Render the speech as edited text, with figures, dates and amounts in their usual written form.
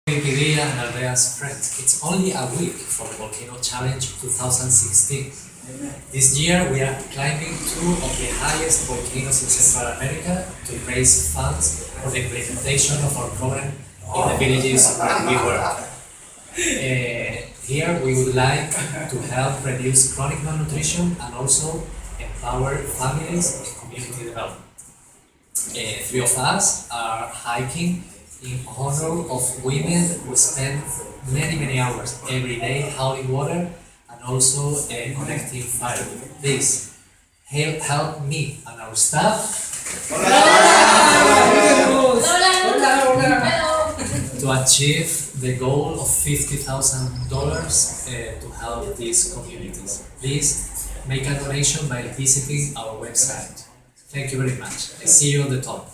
ABPD and ALDEA's friends. It's only a week for the Volcano Challenge 2016. This year we are climbing two of the highest volcanoes in Central America to raise funds for the implementation of our program in the villages where we work. Here we would like to help reduce chronic malnutrition and also empower families and community development. Three of us are hiking in honor of women who spend many hours every day hauling water and also connecting fire. Please help me and our staff to achieve the goal of $50,000 to help these communities. Please make a donation by visiting our website. Thank you very much. I see you on the top.